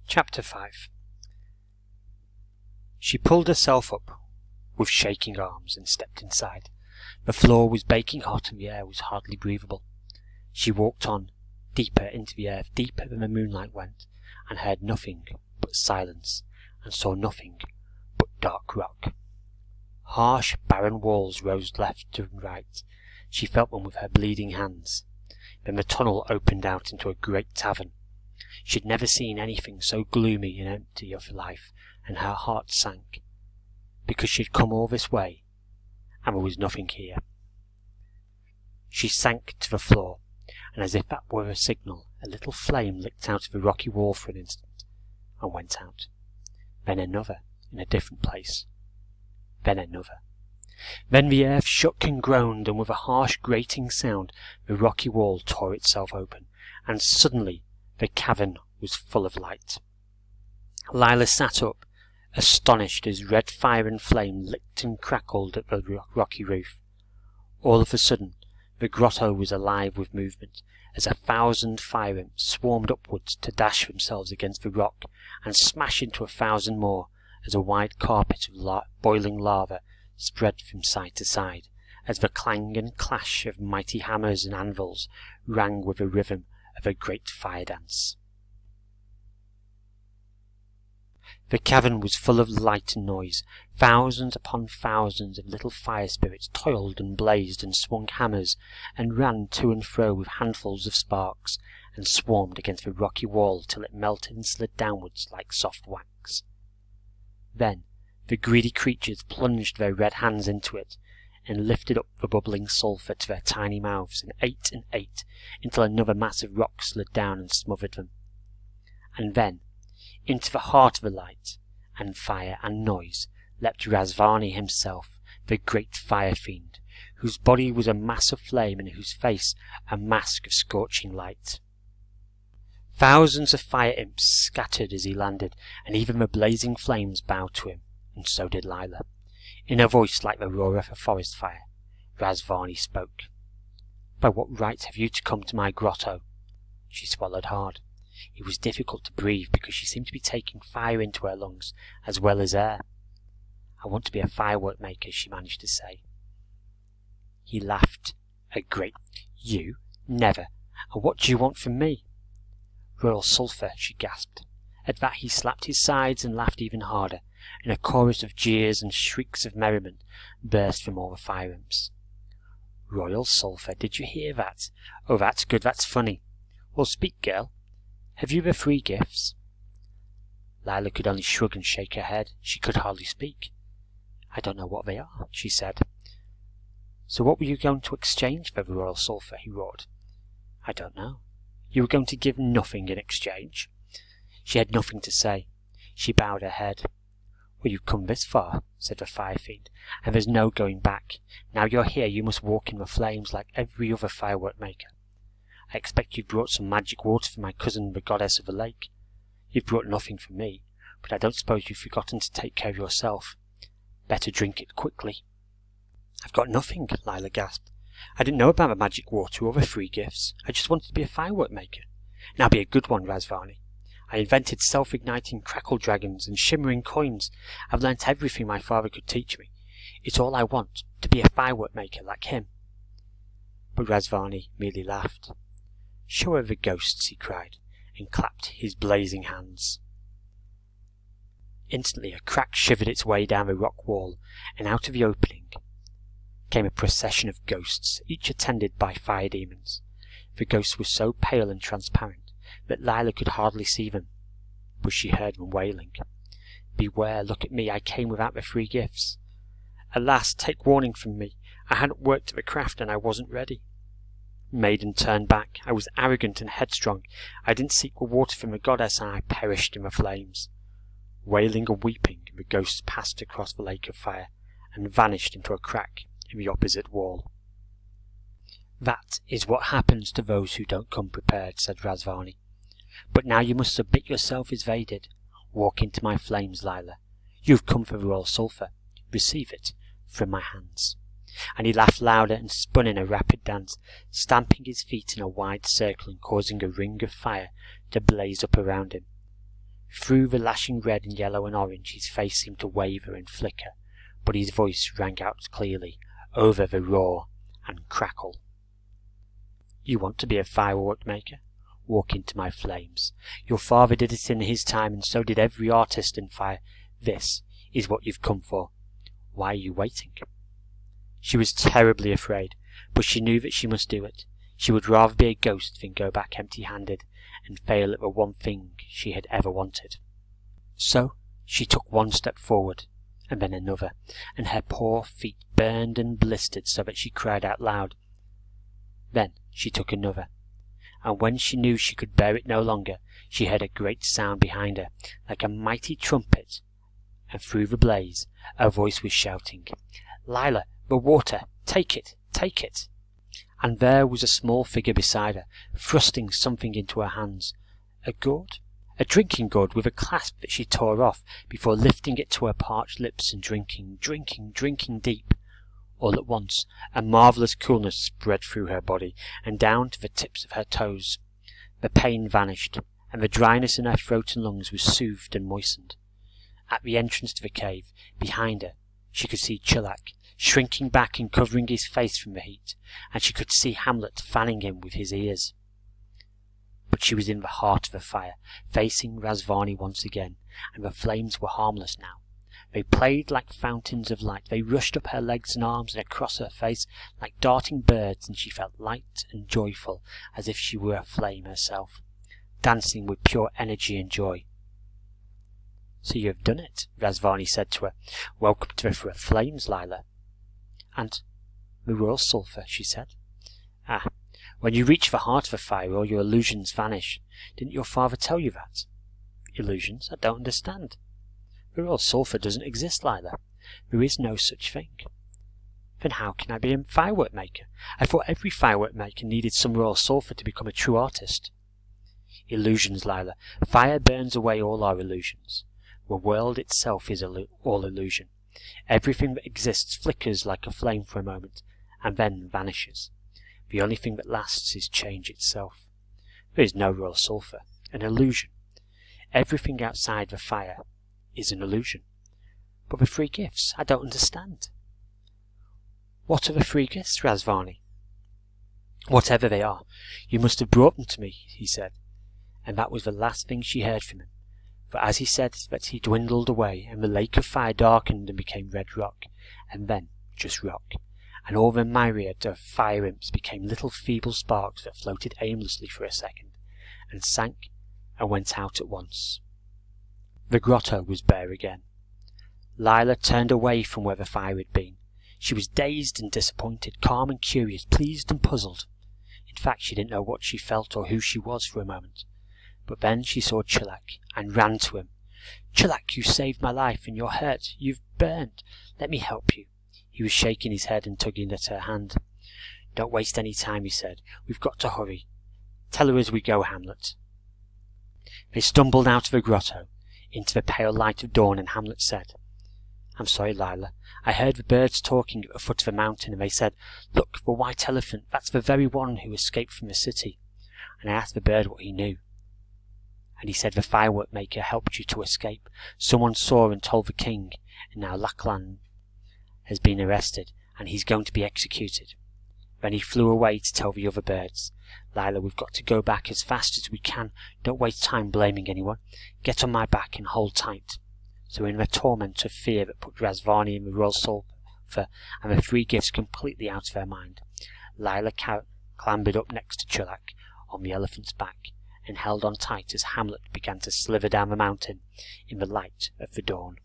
Chapter 5. She pulled herself up with shaking arms and stepped inside. The floor was baking hot and the air was hardly breathable. She walked on, deeper into the earth, deeper than the moonlight went, and heard nothing but silence, and saw nothing but dark rock. Harsh, barren walls rose left and right. She felt them with her bleeding hands. Then the tunnel opened out into a great tavern. She had never seen anything so gloomy and empty of life, and her heart sank, because she had come all this way, and there was nothing here. She sank to the floor, and as if that were a signal, a little flame licked out of the rocky wall for an instant, and went out. Then another, in a different place. Then another. Then the earth shook and groaned, and with a harsh grating sound the rocky wall tore itself open, and suddenly the cavern was full of light. Lila sat up, astonished as red fire and flame licked and crackled at the rocky roof. All of a sudden the grotto was alive with movement, as 1,000 fire imps swarmed upwards to dash themselves against the rock and smash into 1,000 more, as a wide carpet of boiling lava spread from side to side, as the clang and clash of mighty hammers and anvils rang with the rhythm of a great fire dance. The cavern was full of light and noise. Thousands upon thousands of little fire spirits toiled and blazed and swung hammers and ran to and fro with handfuls of sparks, and swarmed against the rocky wall till it melted and slid downwards like soft wax. Then the greedy creatures plunged their red hands into it, and lifted up the bubbling sulphur to their tiny mouths, and ate until another mass of rock slid down and smothered them. And then, into the heart of the light, and fire, and noise, leapt Razvani himself, the great fire fiend, whose body was a mass of flame, and whose face a mask of scorching light. Thousands of fire imps scattered as he landed, and even the blazing flames bowed to him, and so did Lila. In a voice like the roar of a forest fire, Razvani spoke. "By what right have you to come to my grotto?" She swallowed hard. It was difficult to breathe, because she seemed to be taking fire into her lungs as well as air. "I want to be a firework maker," she managed to say. He laughed. A great, "You? Never! And what do you want from me?" "Royal sulphur," she gasped. At that he slapped his sides and laughed even harder, and a chorus of jeers and shrieks of merriment burst from all the fire imps. "Royal sulphur, did you hear that? Oh, that's good, that's funny. Well, speak, girl. Have you the 3 gifts? Lila could only shrug and shake her head. She could hardly speak. "I don't know what they are," she said. "So what were you going to exchange for the royal sulphur?" he roared. "I don't know." "You were going to give nothing in exchange?" She had nothing to say. She bowed her head. "Well, you've come this far," said the fire fiend, "and there's no going back. Now you're here, you must walk in the flames like every other firework maker. I expect you've brought some magic water for my cousin, the goddess of the lake. You've brought nothing for me, but I don't suppose you've forgotten to take care of yourself. Better drink it quickly." "I've got nothing," Lila gasped. "I didn't know about the magic water or the 3 gifts. I just wanted to be a firework maker. Now be a good one, Razvani. I invented self-igniting crackle dragons and shimmering coins. I've learnt everything my father could teach me. It's all I want, to be a firework maker like him." But Razvani merely laughed. "Show her the ghosts," he cried, and clapped his blazing hands. Instantly a crack shivered its way down the rock wall, and out of the opening came a procession of ghosts, each attended by fire demons. The ghosts were so pale and transparent that Lila could hardly see them, but she heard them wailing. "Beware, look at me, I came without the 3 gifts. Alas, take warning from me, I hadn't worked at the craft and I wasn't ready. Maiden, turn back, I was arrogant and headstrong, I didn't seek the water from the goddess, and I perished in the flames." Wailing and weeping, the ghosts passed across the lake of fire, and vanished into a crack in the opposite wall. "That is what happens to those who don't come prepared," said Razvani. "But now you must submit yourself as they did. Walk into my flames, Lila. You've come for the royal sulphur. Receive it from my hands." And he laughed louder and spun in a rapid dance, stamping his feet in a wide circle and causing a ring of fire to blaze up around him. Through the lashing red and yellow and orange his face seemed to waver and flicker, but his voice rang out clearly over the roar and crackle. You want to be a firework maker? Walk into my flames. Your father did it in his time, and so did every artist in fire. This is what you've come for. Why are you waiting? She was terribly afraid, but she knew that she must do it. She would rather be a ghost than go back empty-handed and fail at the one thing she had ever wanted. So she took one step forward, and then another, and her poor feet burned and blistered so that she cried out loud. Then she took another, and when she knew she could bear it no longer, she heard a great sound behind her, like a mighty trumpet, and through the blaze a voice was shouting, Lila, the water! Take it! Take it! And there was a small figure beside her, thrusting something into her hands. A gourd? A drinking gourd with a clasp that she tore off, before lifting it to her parched lips and drinking deep. All at once, a marvellous coolness spread through her body, and down to the tips of her toes. The pain vanished, and the dryness in her throat and lungs was soothed and moistened. At the entrance to the cave, behind her, she could see Chilak, shrinking back and covering his face from the heat, and she could see Hamlet fanning him with his ears. But she was in the heart of the fire, facing Razvani once again, and the flames were harmless now. They played like fountains of light. They rushed up her legs and arms and across her face like darting birds, and she felt light and joyful, as if she were a flame herself, dancing with pure energy and joy. So you have done it, Razvani said to her. Welcome to the flames, Lila. And the royal sulphur, she said. Ah, when you reach the heart of a fire, all your illusions vanish. Didn't your father tell you that? Illusions? I don't understand. The royal sulphur doesn't exist, Lila. There is no such thing. Then how can I be a firework maker? I thought every firework maker needed some royal sulphur to become a true artist. Illusions, Lila. Fire burns away all our illusions. The world itself is all illusion. Everything that exists flickers like a flame for a moment, and then vanishes. The only thing that lasts is change itself. There is no royal sulphur, an illusion. Everything outside the fire is an illusion. But the free gifts, I don't understand. What are the free gifts, Razvani? Whatever they are, you must have brought them to me, he said, and that was the last thing she heard from him. For as he said that, he dwindled away, and the lake of fire darkened and became red rock, and then just rock, and all the myriad of fire imps became little feeble sparks that floated aimlessly for a second, and sank and went out at once. The grotto was bare again. Lila turned away from where the fire had been. She was dazed and disappointed, calm and curious, pleased and puzzled. In fact, she didn't know what she felt or who she was for a moment. But then she saw Chilak, and ran to him. Chilak, you saved my life, and you're hurt. You've burned. Let me help you. He was shaking his head and tugging at her hand. Don't waste any time, he said. We've got to hurry. Tell her as we go, Hamlet. They stumbled out of the grotto, into the pale light of dawn, and Hamlet said, I'm sorry, Lila. I heard the birds talking at the foot of the mountain, and they said, Look, the white elephant, that's the very one who escaped from the city. And I asked the bird what he knew. And he said the firework maker helped you to escape. Someone saw and told the king, and now Lachlan has been arrested, and he's going to be executed. Then he flew away to tell the other birds. Lila, we've got to go back as fast as we can. Don't waste time blaming anyone. Get on my back and hold tight. So in the torment of fear that put Razvani and the royal sulphur and the free gifts completely out of her mind, Lila clambered up next to Chilak on the elephant's back, and held on tight as Hamlet began to slither down the mountain in the light of the dawn.